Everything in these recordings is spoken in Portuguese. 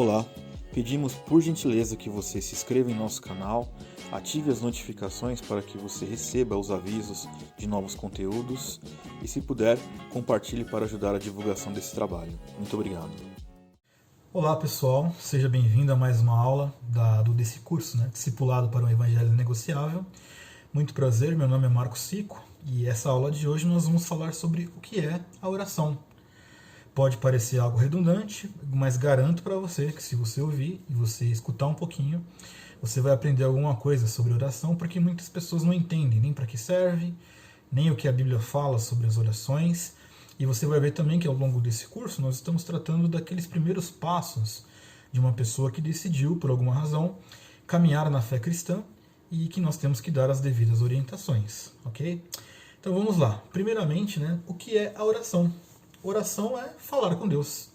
Olá, pedimos por gentileza que você se inscreva em nosso canal, ative as notificações para que você receba os avisos de novos conteúdos e, se puder, compartilhe para ajudar a divulgação desse trabalho. Muito obrigado. Olá pessoal, seja bem-vindo a mais uma aula desse curso, Discipulado para um Evangelho Negociável. Muito prazer, meu nome é Marco Sico e essa aula de hoje nós vamos falar sobre o que é a oração. Pode parecer algo redundante, mas garanto para você que se você ouvir e você escutar um pouquinho, você vai aprender alguma coisa sobre oração, porque muitas pessoas não entendem nem para que serve, nem o que a Bíblia fala sobre as orações. E você vai ver também que ao longo desse curso nós estamos tratando daqueles primeiros passos de uma pessoa que decidiu, por alguma razão, caminhar na fé cristã e que nós temos que dar as devidas orientações, ok? Então vamos lá. Primeiramente, o que é a oração? Oração é falar com Deus.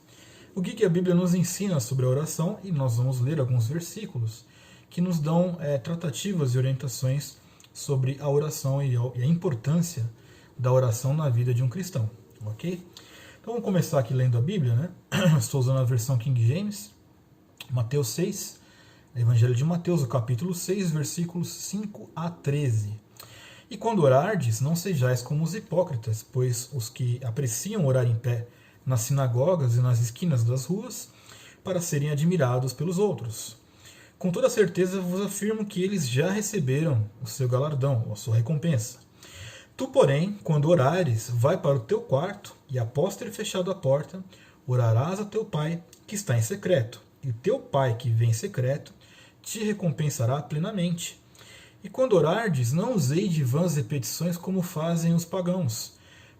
O que a Bíblia nos ensina sobre a oração? E nós vamos ler alguns versículos que nos dão tratativas e orientações sobre a oração e a importância da oração na vida de um cristão. Ok? Então vamos começar aqui lendo a Bíblia, Estou usando a versão King James, Mateus 6, Evangelho de Mateus, o capítulo 6, versículos 5 a 13. E quando orardes, não sejais como os hipócritas, pois os que apreciam orar em pé nas sinagogas e nas esquinas das ruas, para serem admirados pelos outros. Com toda certeza vos afirmo que eles já receberam o seu galardão, a sua recompensa. Tu, porém, quando orares, vai para o teu quarto, e após ter fechado a porta, orarás a teu pai, que está em secreto. E o teu pai, que vem em secreto, te recompensará plenamente. E quando orardes, não usei de vãs repetições como fazem os pagãos,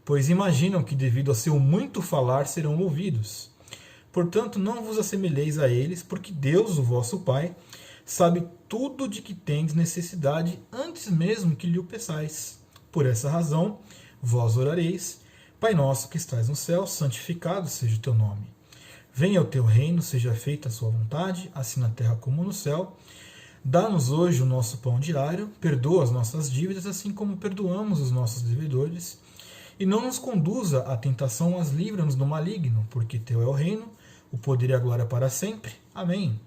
pois imaginam que devido a seu muito falar serão ouvidos. Portanto, não vos assemelheis a eles, porque Deus, o vosso Pai, sabe tudo de que tendes necessidade antes mesmo que lhe o peçais. Por essa razão, vós orareis: Pai nosso que estais no céu, santificado seja o teu nome. Venha o teu reino, seja feita a sua vontade, assim na terra como no céu. Dá-nos hoje o nosso pão diário, perdoa as nossas dívidas, assim como perdoamos os nossos devedores. E não nos conduza à tentação, mas livra-nos do maligno, porque teu é o reino, o poder e a glória para sempre. Amém.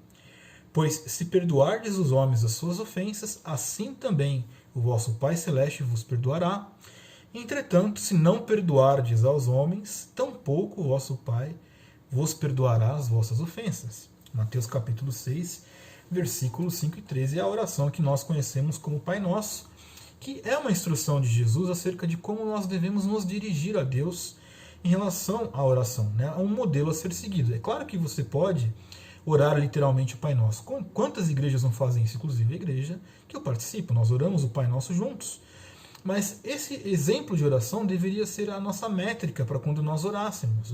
Pois se perdoardes os homens as suas ofensas, assim também o vosso Pai Celeste vos perdoará. Entretanto, se não perdoardes aos homens, tampouco o vosso Pai vos perdoará as vossas ofensas. Mateus capítulo 6, versículos 5 e 13 é a oração que nós conhecemos como Pai Nosso, que é uma instrução de Jesus acerca de como nós devemos nos dirigir a Deus em relação à oração, a um modelo a ser seguido. É claro que você pode orar literalmente o Pai Nosso. Quantas igrejas não fazem isso? Inclusive a igreja que eu participo, nós oramos o Pai Nosso juntos. Mas esse exemplo de oração deveria ser a nossa métrica para quando nós orássemos,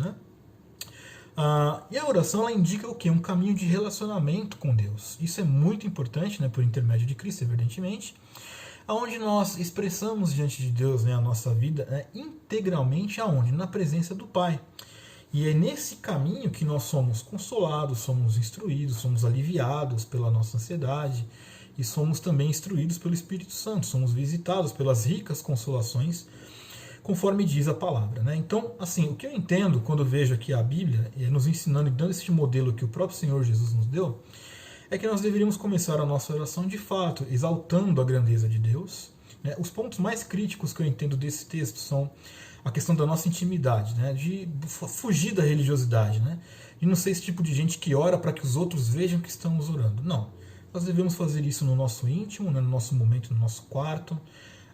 e a oração ela indica o quê? Um caminho de relacionamento com Deus. Isso é muito importante, por intermédio de Cristo, evidentemente, onde nós expressamos diante de Deus a nossa vida integralmente aonde? Na presença do Pai. E é nesse caminho que nós somos consolados, somos instruídos, somos aliviados pela nossa ansiedade e somos também instruídos pelo Espírito Santo, somos visitados pelas ricas consolações, conforme diz a palavra. Então, assim, o que eu entendo quando eu vejo aqui a Bíblia nos ensinando e dando esse modelo que o próprio Senhor Jesus nos deu, é que nós deveríamos começar a nossa oração de fato, exaltando a grandeza de Deus. Os pontos mais críticos que eu entendo desse texto são a questão da nossa intimidade, de fugir da religiosidade, de não ser esse tipo de gente que ora para que os outros vejam que estamos orando. Não, nós devemos fazer isso no nosso íntimo, no nosso momento, no nosso quarto,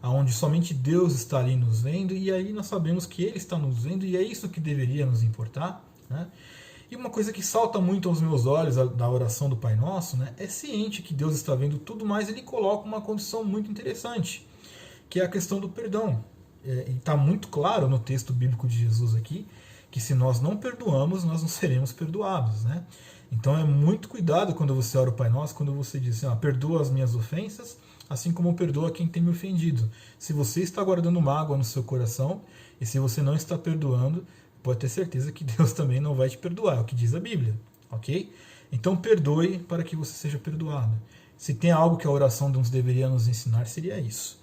onde somente Deus está ali nos vendo, e aí nós sabemos que Ele está nos vendo, e é isso que deveria nos importar. E uma coisa que salta muito aos meus olhos da oração do Pai Nosso, é ciente que Deus está vendo tudo, mas Ele coloca uma condição muito interessante, que é a questão do perdão. E está muito claro no texto bíblico de Jesus aqui, que se nós não perdoamos, nós não seremos perdoados. Então é muito cuidado quando você ora o Pai Nosso, quando você diz assim, perdoa as minhas ofensas, assim como perdoa quem tem me ofendido. Se você está guardando mágoa no seu coração, e se você não está perdoando, pode ter certeza que Deus também não vai te perdoar, é o que diz a Bíblia, ok? Então perdoe para que você seja perdoado. Se tem algo que a oração nos deveria nos ensinar, seria isso.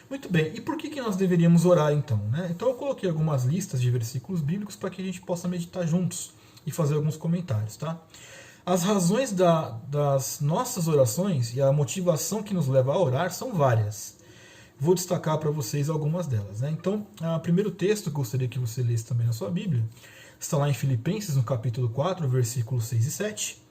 Muito bem, e por que nós deveríamos orar então? Então eu coloquei algumas listas de versículos bíblicos para que a gente possa meditar juntos e fazer alguns comentários. As razões das nossas orações e a motivação que nos leva a orar são várias. Vou destacar para vocês algumas delas. Né? Então, o primeiro texto que eu gostaria que você lesse também na sua Bíblia está lá em Filipenses, no capítulo 4, versículos 6 e 7.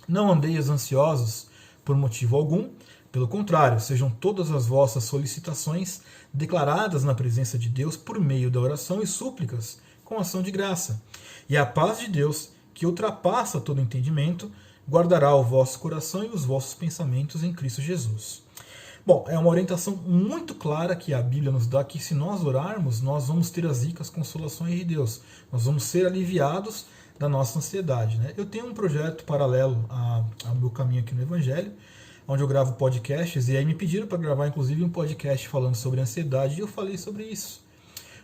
Não andeis ansiosos por motivo algum, pelo contrário, sejam todas as vossas solicitações declaradas na presença de Deus por meio da oração e súplicas, com ação de graça. E a paz de Deus, que ultrapassa todo entendimento, guardará o vosso coração e os vossos pensamentos em Cristo Jesus. Bom, é uma orientação muito clara que a Bíblia nos dá, que se nós orarmos, nós vamos ter as ricas consolações de Deus. Nós vamos ser aliviados da nossa ansiedade. Né? Eu tenho um projeto paralelo ao meu caminho aqui no Evangelho, onde eu gravo podcasts, e aí me pediram para gravar inclusive um podcast falando sobre ansiedade, e eu falei sobre isso.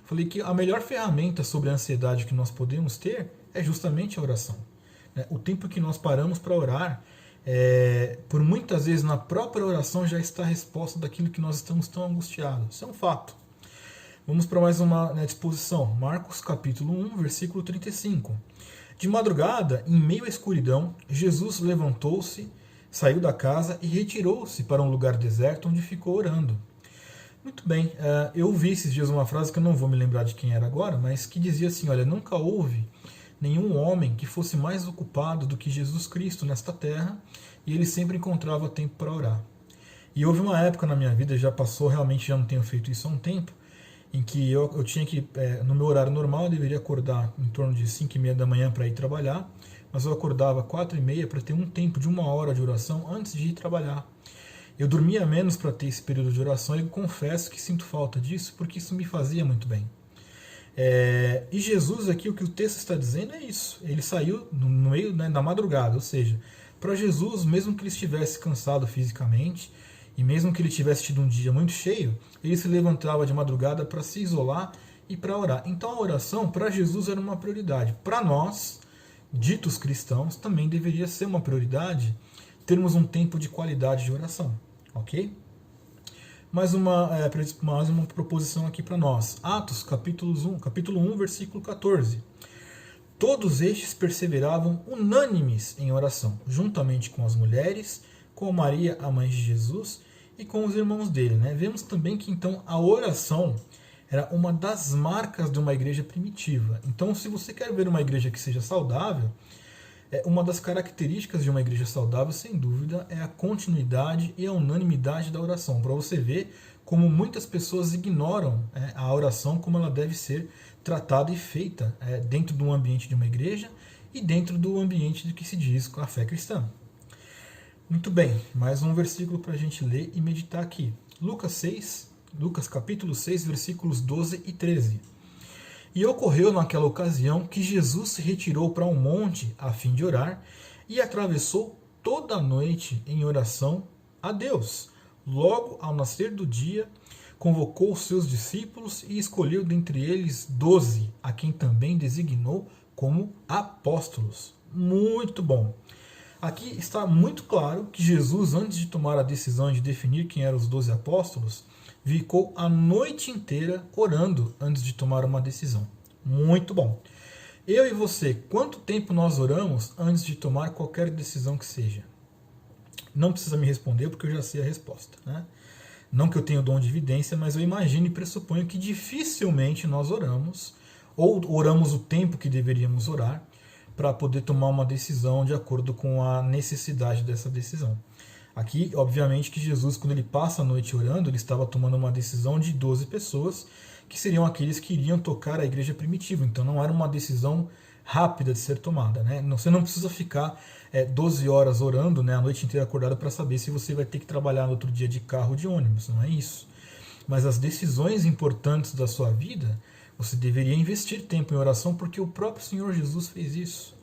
Falei que a melhor ferramenta sobre a ansiedade que nós podemos ter é justamente a oração. Né? O tempo que nós paramos para orar, por muitas vezes na própria oração já está a resposta daquilo que nós estamos tão angustiados. Isso é um fato. Vamos para mais uma disposição. Marcos capítulo 1, versículo 35. De madrugada, em meio à escuridão, Jesus levantou-se, saiu da casa e retirou-se para um lugar deserto onde ficou orando. Muito bem, eu ouvi esses dias uma frase que eu não vou me lembrar de quem era agora, mas que dizia assim, olha, nunca houve nenhum homem que fosse mais ocupado do que Jesus Cristo nesta terra, e ele sempre encontrava tempo para orar. E houve uma época na minha vida, já passou, realmente já não tenho feito isso há um tempo, em que eu tinha que, no meu horário normal, eu deveria acordar em torno de 5h30 da manhã para ir trabalhar, mas eu acordava 4h30 para ter um tempo de 1 hora de oração antes de ir trabalhar. Eu dormia menos para ter esse período de oração e eu confesso que sinto falta disso, porque isso me fazia muito bem. E Jesus aqui, o que o texto está dizendo é isso. Ele saiu no meio da madrugada, ou seja, para Jesus, mesmo que ele estivesse cansado fisicamente, e mesmo que ele tivesse tido um dia muito cheio, ele se levantava de madrugada para se isolar e para orar. Então a oração para Jesus era uma prioridade. Para nós, ditos cristãos, também deveria ser uma prioridade termos um tempo de qualidade de oração. Ok? Mais uma proposição aqui para nós. Atos, capítulo 1, versículo 14. Todos estes perseveravam unânimes em oração, juntamente com as mulheres, com Maria, a mãe de Jesus, e com os irmãos dele. Né? Vemos também que então a oração era uma das marcas de uma igreja primitiva. Então, se você quer ver uma igreja que seja saudável, uma das características de uma igreja saudável, sem dúvida, é a continuidade e a unanimidade da oração. Para você ver como muitas pessoas ignoram a oração como ela deve ser tratada e feita dentro do ambiente de uma igreja e dentro do ambiente do que se diz com a fé cristã. Muito bem, mais um versículo para a gente ler e meditar aqui. Lucas capítulo 6, versículos 12 e 13. E ocorreu naquela ocasião que Jesus se retirou para um monte a fim de orar e atravessou toda a noite em oração a Deus. Logo, ao nascer do dia, convocou os seus discípulos e escolheu dentre eles 12, a quem também designou como apóstolos. Muito bom. Aqui está muito claro que Jesus, antes de tomar a decisão de definir quem eram os 12 apóstolos, ficou a noite inteira orando antes de tomar uma decisão. Muito bom. Eu e você, quanto tempo nós oramos antes de tomar qualquer decisão que seja? Não precisa me responder porque eu já sei a resposta. Né? Não que eu tenha o dom de evidência, mas eu imagino e pressuponho que dificilmente nós oramos, ou oramos o tempo que deveríamos orar, para poder tomar uma decisão de acordo com a necessidade dessa decisão. Aqui, obviamente, que Jesus, quando ele passa a noite orando, ele estava tomando uma decisão de 12 pessoas, que seriam aqueles que iriam tocar a igreja primitiva. Então não era uma decisão rápida de ser tomada. Né? Você não precisa ficar 12 horas orando, né, a noite inteira acordado para saber se você vai ter que trabalhar no outro dia de carro ou de ônibus. Não é isso. Mas as decisões importantes da sua vida, você deveria investir tempo em oração, porque o próprio Senhor Jesus fez isso.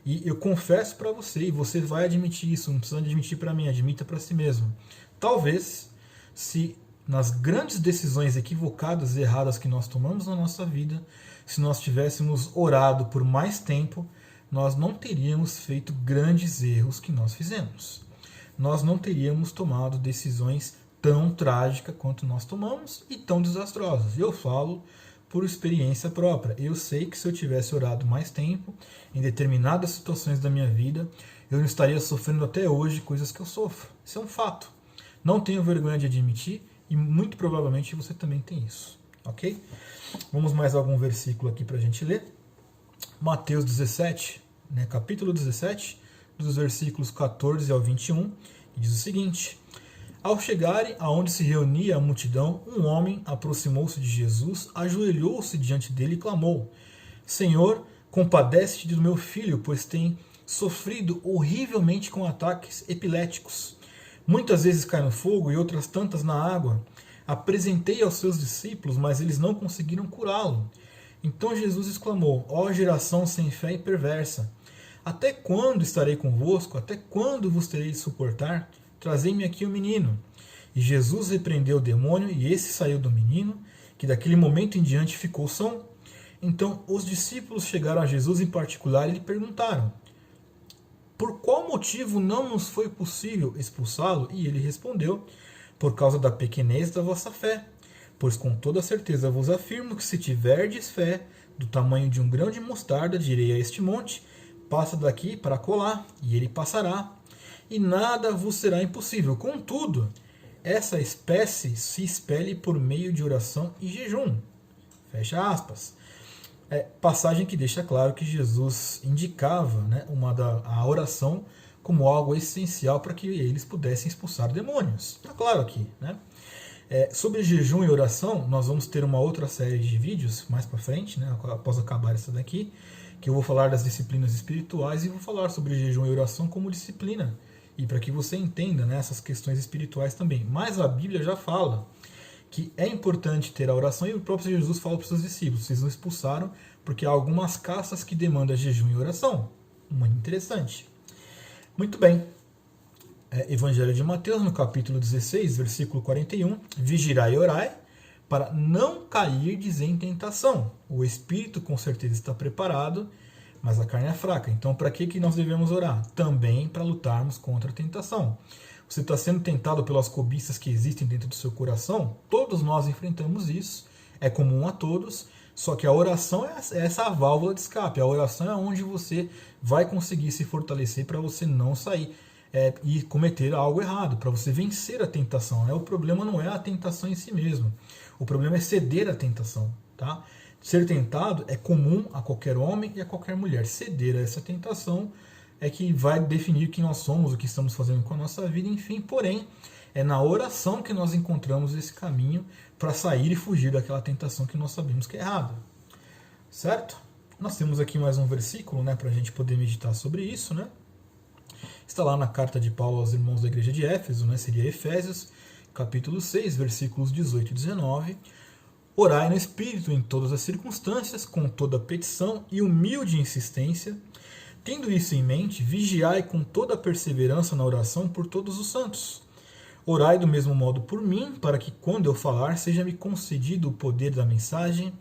E eu confesso para você, e você vai admitir isso, não precisa admitir para mim, admita para si mesmo. Talvez, se nas grandes decisões equivocadas e erradas que nós tomamos na nossa vida, se nós tivéssemos orado por mais tempo, nós não teríamos feito grandes erros que nós fizemos. Nós não teríamos tomado decisões tão trágicas quanto nós tomamos e tão desastrosas. Eu falo por experiência própria. Eu sei que se eu tivesse orado mais tempo, em determinadas situações da minha vida, eu não estaria sofrendo até hoje coisas que eu sofro. Isso é um fato. Não tenho vergonha de admitir e muito provavelmente você também tem isso. Ok? Vamos mais algum versículo aqui para a gente ler. Mateus 17, capítulo 17, dos versículos 14 ao 21, que diz o seguinte: Ao chegarem aonde se reunia a multidão, um homem aproximou-se de Jesus, ajoelhou-se diante dele e clamou: Senhor, compadece-te do meu filho, pois tem sofrido horrivelmente com ataques epiléticos. Muitas vezes cai no fogo e outras tantas na água. Apresentei aos seus discípulos, mas eles não conseguiram curá-lo. Então Jesus exclamou: Ó geração sem fé e perversa, até quando estarei convosco? Até quando vos terei de suportar? Trazei-me aqui o menino. E Jesus repreendeu o demônio, e esse saiu do menino, que daquele momento em diante ficou são. Então os discípulos chegaram a Jesus em particular e lhe perguntaram: Por qual motivo não nos foi possível expulsá-lo? E ele respondeu: Por causa da pequenez da vossa fé. Pois com toda certeza vos afirmo que se tiverdes fé do tamanho de um grão de mostarda, direi a este monte: passa daqui para colar, e ele passará, e nada vos será impossível. Contudo, essa espécie se expele por meio de oração e jejum. Fecha aspas. Passagem que deixa claro que Jesus indicava a oração como algo essencial para que eles pudessem expulsar demônios. Está claro aqui, né? Sobre jejum e oração, nós vamos ter uma outra série de vídeos mais para frente, após acabar essa daqui, que eu vou falar das disciplinas espirituais e vou falar sobre jejum e oração como disciplina, e para que você entenda essas questões espirituais também. Mas a Bíblia já fala que é importante ter a oração, e o próprio Jesus fala para os seus discípulos: vocês não expulsaram porque há algumas castas que demandam jejum e oração. Muito interessante. Muito bem. Evangelho de Mateus, no capítulo 16, versículo 41, vigiai e orai, para não cairdes em tentação. O espírito com certeza está preparado, mas a carne é fraca. Então, para que nós devemos orar? Também para lutarmos contra a tentação. Você está sendo tentado pelas cobiças que existem dentro do seu coração? Todos nós enfrentamos isso, é comum a todos, só que a oração é essa válvula de escape. A oração é onde você vai conseguir se fortalecer para você não sair e cometer algo errado, para você vencer a tentação. O problema não é a tentação em si mesmo, o problema é ceder à tentação. Tá? Ser tentado é comum a qualquer homem e a qualquer mulher. Ceder a essa tentação é que vai definir quem nós somos, o que estamos fazendo com a nossa vida, enfim. Porém, é na oração que nós encontramos esse caminho para sair e fugir daquela tentação que nós sabemos que é errada. Certo? Nós temos aqui mais um versículo para a gente poder meditar sobre isso, Está lá na carta de Paulo aos irmãos da igreja de Éfeso, seria Efésios, capítulo 6, versículos 18 e 19. Orai no Espírito em todas as circunstâncias, com toda petição e humilde insistência. Tendo isso em mente, vigiai com toda a perseverança na oração por todos os santos. Orai do mesmo modo por mim, para que quando eu falar, seja-me concedido o poder da mensagem,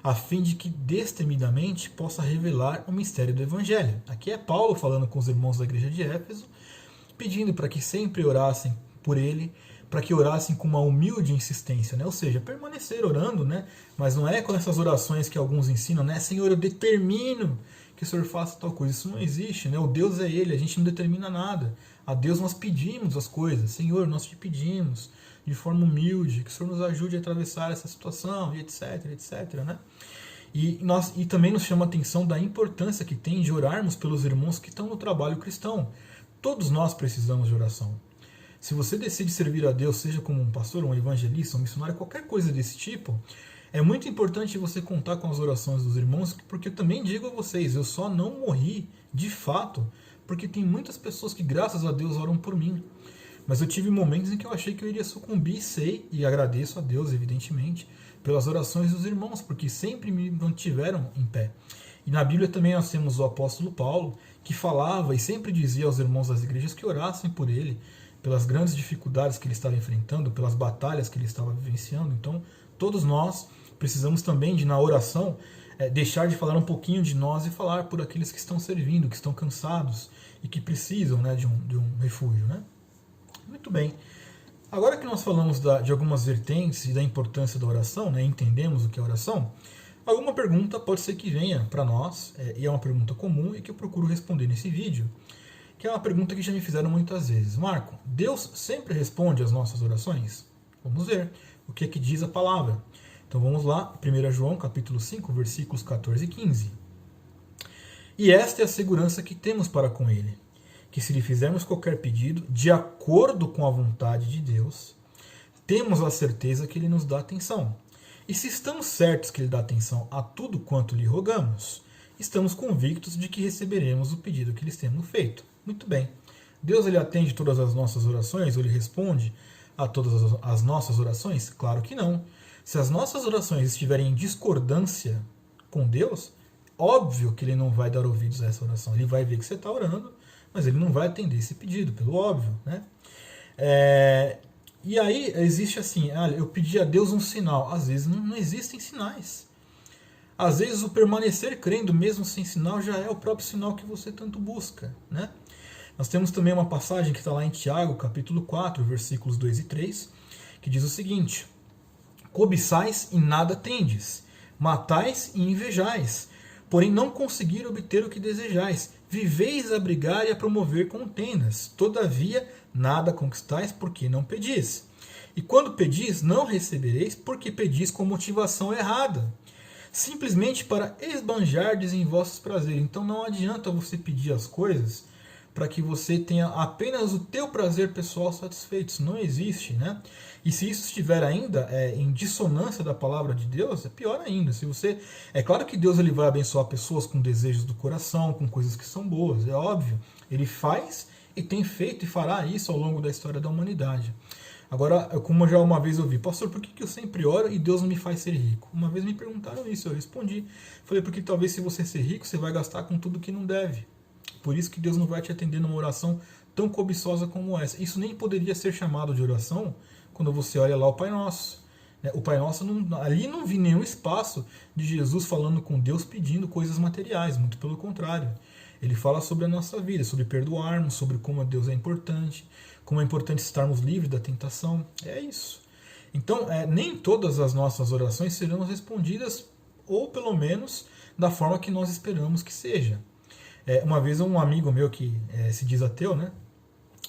a fim de que destemidamente possa revelar o mistério do Evangelho. Aqui é Paulo falando com os irmãos da igreja de Éfeso, pedindo para que sempre orassem por ele, para que orassem com uma humilde insistência, ou seja, permanecer orando, mas não é com essas orações que alguns ensinam, Senhor, eu determino que o Senhor faça tal coisa. Isso não existe, o Deus é Ele, a gente não determina nada. A Deus nós pedimos as coisas. Senhor, nós te pedimos de forma humilde, que o Senhor nos ajude a atravessar essa situação, e etc, etc, E também nos chama a atenção da importância que tem de orarmos pelos irmãos que estão no trabalho cristão. Todos nós precisamos de oração. Se você decide servir a Deus, seja como um pastor, um evangelista, um missionário, qualquer coisa desse tipo, é muito importante você contar com as orações dos irmãos, porque eu também digo a vocês, eu só não morri de fato, porque tem muitas pessoas que, graças a Deus, oram por mim. Mas eu tive momentos em que eu achei que eu iria sucumbir, e agradeço a Deus, evidentemente, pelas orações dos irmãos, porque sempre me mantiveram em pé. E na Bíblia também nós temos o apóstolo Paulo, que falava e sempre dizia aos irmãos das igrejas que orassem por ele, pelas grandes dificuldades que ele estava enfrentando, pelas batalhas que ele estava vivenciando. Então, todos nós precisamos também de, na oração, deixar de falar um pouquinho de nós e falar por aqueles que estão servindo, que estão cansados e que precisam de um refúgio. Muito bem. Agora que nós falamos de algumas vertentes e da importância da oração, né, entendemos o que é oração, alguma pergunta pode ser que venha para nós, e é uma pergunta comum e que eu procuro responder nesse vídeo, que é uma pergunta que já me fizeram muitas vezes. Marco, Deus sempre responde às nossas orações? Vamos ver o que é que diz a palavra. Então vamos lá, 1 João capítulo 5, versículos 14 e 15. E esta é a segurança que temos para com Ele, que se lhe fizermos qualquer pedido, de acordo com a vontade de Deus, temos a certeza que Ele nos dá atenção. E se estamos certos que Ele dá atenção a tudo quanto lhe rogamos, estamos convictos de que receberemos o pedido que lhes temos feito. Muito bem. Deus ele atende todas as nossas orações, ou Ele responde a todas as nossas orações? Claro que não. Se as nossas orações estiverem em discordância com Deus, óbvio que Ele não vai dar ouvidos a essa oração. Ele vai ver que você está orando, mas Ele não vai atender esse pedido, pelo óbvio, né? E aí existe assim, eu pedi a Deus um sinal. Às vezes não existem sinais. Às vezes o permanecer crendo mesmo sem sinal já é o próprio sinal que você tanto busca, né? Nós temos também uma passagem que está lá em Tiago, capítulo 4, versículos 2 e 3, que diz o seguinte: cobiçais e nada tendes, matais e invejais, porém não conseguir obter o que desejais, viveis a brigar e a promover contendas, todavia nada conquistais porque não pedis. E quando pedis, não recebereis porque pedis com motivação errada, simplesmente para esbanjardes em vossos prazeres. Então não adianta você pedir as coisas para que você tenha apenas o teu prazer pessoal satisfeito. Isso não existe, né? E se isso estiver ainda em dissonância da palavra de Deus, é pior ainda. Se você, é claro que Deus ele vai abençoar pessoas com desejos do coração, com coisas que são boas, é óbvio. Ele faz e tem feito e fará isso ao longo da história da humanidade. Agora, como já uma vez eu vi, pastor, por que eu sempre oro e Deus não me faz ser rico? Uma vez me perguntaram isso, eu respondi. Falei, porque talvez se você ser rico, você vai gastar com tudo que não deve. Por isso que Deus não vai te atender numa oração tão cobiçosa como essa. Isso nem poderia ser chamado de oração quando você olha lá o Pai Nosso. O Pai Nosso, ali não vi nenhum espaço de Jesus falando com Deus pedindo coisas materiais, muito pelo contrário. Ele fala sobre a nossa vida, sobre perdoarmos, sobre como Deus é importante, como é importante estarmos livres da tentação. É isso. Então, nem todas as nossas orações serão respondidas, ou pelo menos da forma que nós esperamos que seja. Uma vez um amigo meu que se diz ateu, né?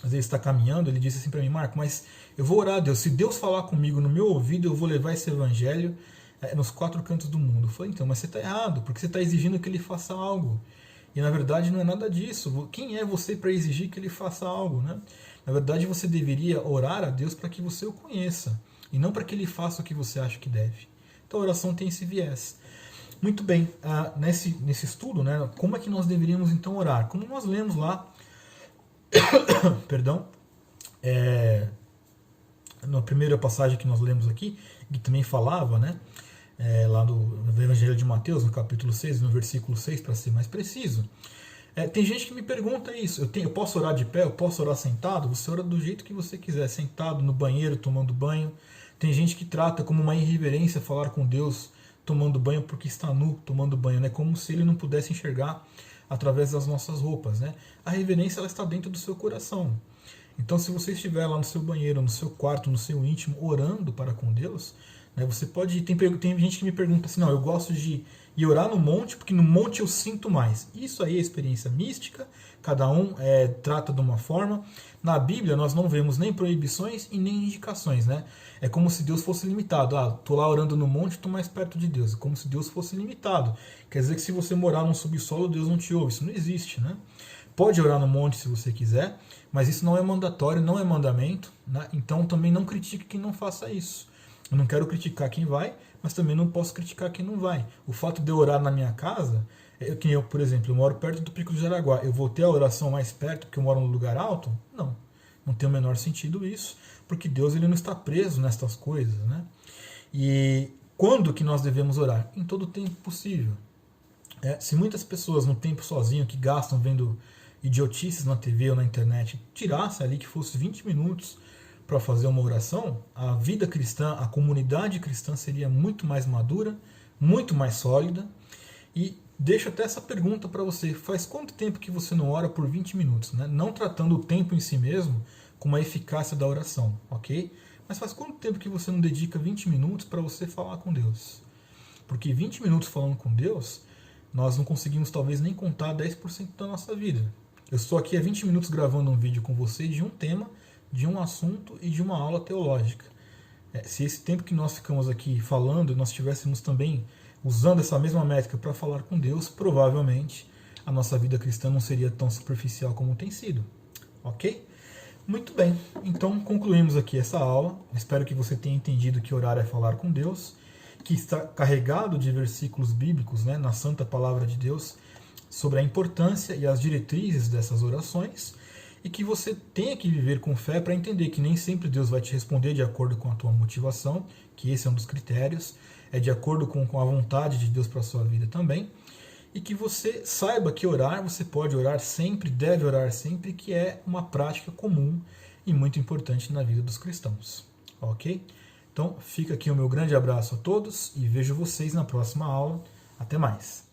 Às vezes está caminhando, ele disse assim para mim: Marco, mas eu vou orar a Deus, se Deus falar comigo no meu ouvido, eu vou levar esse evangelho nos 4 cantos do mundo. Eu falei, então, mas você está errado, porque você está exigindo que ele faça algo. E na verdade não é nada disso. Quem é você para exigir que ele faça algo, né? Na verdade você deveria orar a Deus para que você o conheça, e não para que ele faça o que você acha que deve. Então a oração tem esse viés. Muito bem, nesse estudo, né, como é que nós deveríamos então orar? Como nós lemos lá, perdão, na primeira passagem que nós lemos aqui, que também falava, né, lá no Evangelho de Mateus, no capítulo 6, no versículo 6, para ser mais preciso. Tem gente que me pergunta isso, eu posso orar de pé, eu posso orar sentado? Você ora do jeito que você quiser, sentado, no banheiro, tomando banho. Tem gente que trata como uma irreverência falar com Deus tomando banho porque está nu, tomando banho, né? Como se ele não pudesse enxergar através das nossas roupas, né? A reverência ela está dentro do seu coração. Então, se você estiver lá no seu banheiro, no seu quarto, no seu íntimo, orando para com Deus, né, você pode... Tem gente que me pergunta assim, não, eu gosto de ir orar no monte, porque no monte eu sinto mais. Isso aí é experiência mística, cada um trata de uma forma. Na Bíblia nós não vemos nem proibições e nem indicações, né? É como se Deus fosse limitado. Estou lá orando no monte, estou mais perto de Deus. É como se Deus fosse limitado. Quer dizer que se você morar num subsolo, Deus não te ouve. Isso não existe, né? Pode orar no monte se você quiser, mas isso não é mandatório, não é mandamento, né? Então também não critique quem não faça isso. Eu não quero criticar quem vai, mas também não posso criticar quem não vai. O fato de eu orar na minha casa, por exemplo, eu moro perto do Pico do Jaraguá, eu vou ter a oração mais perto porque eu moro num lugar alto? Não. Não tem o menor sentido isso, porque Deus ele não está preso nestas coisas, né? E quando que nós devemos orar? Em todo o tempo possível. Se muitas pessoas no tempo sozinho que gastam vendo idiotices na TV ou na internet, tirasse ali que fosse 20 minutos para fazer uma oração, a vida cristã, a comunidade cristã seria muito mais madura, muito mais sólida. E deixo até essa pergunta para você: faz quanto tempo que você não ora por 20 minutos? Né? Não tratando o tempo em si mesmo com a eficácia da oração, ok? Mas faz quanto tempo que você não dedica 20 minutos para você falar com Deus? Porque 20 minutos falando com Deus, nós não conseguimos talvez nem contar 10% da nossa vida. Eu estou aqui há 20 minutos gravando um vídeo com você de um tema, de um assunto e de uma aula teológica. Se esse tempo que nós ficamos aqui falando, nós estivéssemos também usando essa mesma métrica para falar com Deus, provavelmente a nossa vida cristã não seria tão superficial como tem sido. Ok? Muito bem, então concluímos aqui essa aula. Espero que você tenha entendido que orar é falar com Deus, que está carregado de versículos bíblicos, né, na Santa Palavra de Deus, sobre a importância e as diretrizes dessas orações, e que você tenha que viver com fé para entender que nem sempre Deus vai te responder de acordo com a tua motivação, que esse é um dos critérios, é de acordo com a vontade de Deus para a sua vida também, e que você saiba que orar, você pode orar sempre, deve orar sempre, que é uma prática comum e muito importante na vida dos cristãos. Ok? Então fica aqui o meu grande abraço a todos e vejo vocês na próxima aula. Até mais!